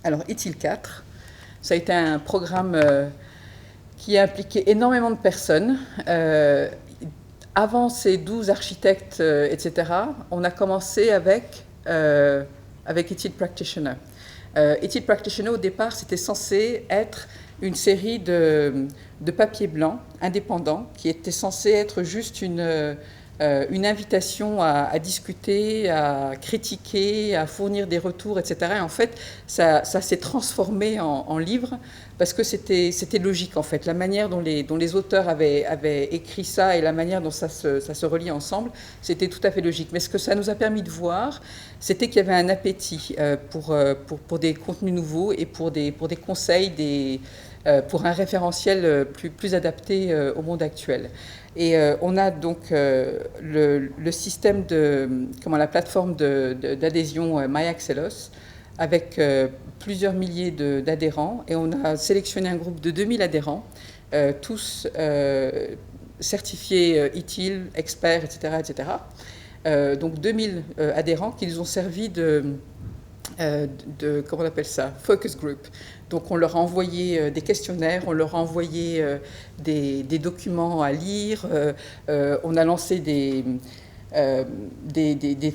Alors, ITIL 4, ça a été un programme qui a impliqué énormément de personnes. Avant ces 12 architectes, etc., on a commencé avec ITIL Practitioner. ITIL Practitioner, au départ, c'était censé être une série de papiers blancs indépendants qui était censé être juste une invitation à discuter, à critiquer, à fournir des retours, etc. Et en fait, ça s'est transformé en livre parce que c'était logique, en fait. La manière dont les auteurs avaient écrit ça et la manière dont ça se relie ensemble, c'était tout à fait logique. Mais ce que ça nous a permis de voir, c'était qu'il y avait un appétit pour des contenus nouveaux et pour des conseils, pour un référentiel plus adapté au monde actuel. Et on a donc le système la plateforme d'adhésion MyAxelos avec plusieurs milliers d'adhérents. Et on a sélectionné un groupe de 2000 adhérents, tous certifiés ITIL, experts, etc. etc. Donc 2000 adhérents qui nous ont servi comment on appelle ça, focus group. Donc on leur a envoyé des questionnaires, on leur a envoyé des documents à lire, on a lancé des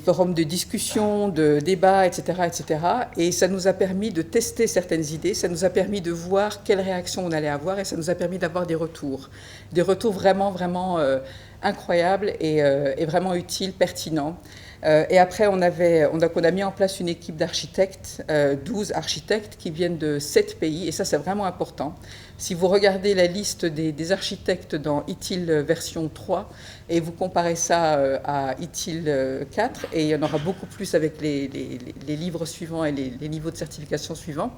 forums de discussion, de débat, etc., etc. Et ça nous a permis de tester certaines idées, ça nous a permis de voir quelles réactions on allait avoir et ça nous a permis d'avoir des retours vraiment, vraiment incroyables et vraiment utiles, pertinents. Et après, on a mis en place une équipe d'architectes, 12 architectes qui viennent de 7 pays, et ça c'est vraiment important. Si vous regardez la liste des architectes dans ITIL version 3, et vous comparez ça à ITIL 4, et il y en aura beaucoup plus avec les livres suivants et les niveaux de certification suivants,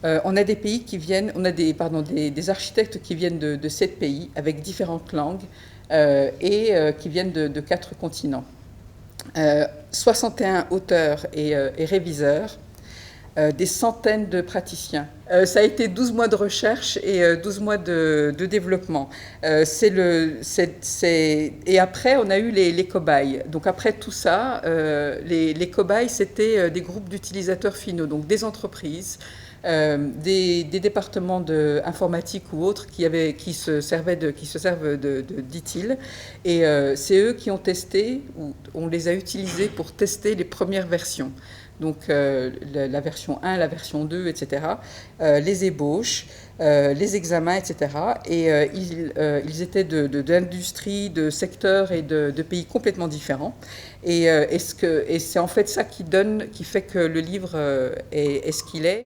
on a des pays qui viennent, on a des architectes qui viennent de 7 pays, avec différentes langues, et qui viennent de 4 continents. 61 auteurs et réviseurs, des centaines de praticiens. Ça a été 12 mois de recherche et 12 mois de développement. Et après, on a eu les cobayes. Donc après tout ça, les cobayes, c'était des groupes d'utilisateurs finaux, donc des entreprises, des départements informatiques ou autres qui se servent d'ITIL. Et c'est eux qui ont testé, ou on les a utilisés pour tester les premières versions. Donc la version 1, la version 2, etc., les ébauches, les examens, etc. Et ils étaient d'industries, de secteurs et de pays complètement différents. Et c'est en fait ça qui fait que le livre est ce qu'il est.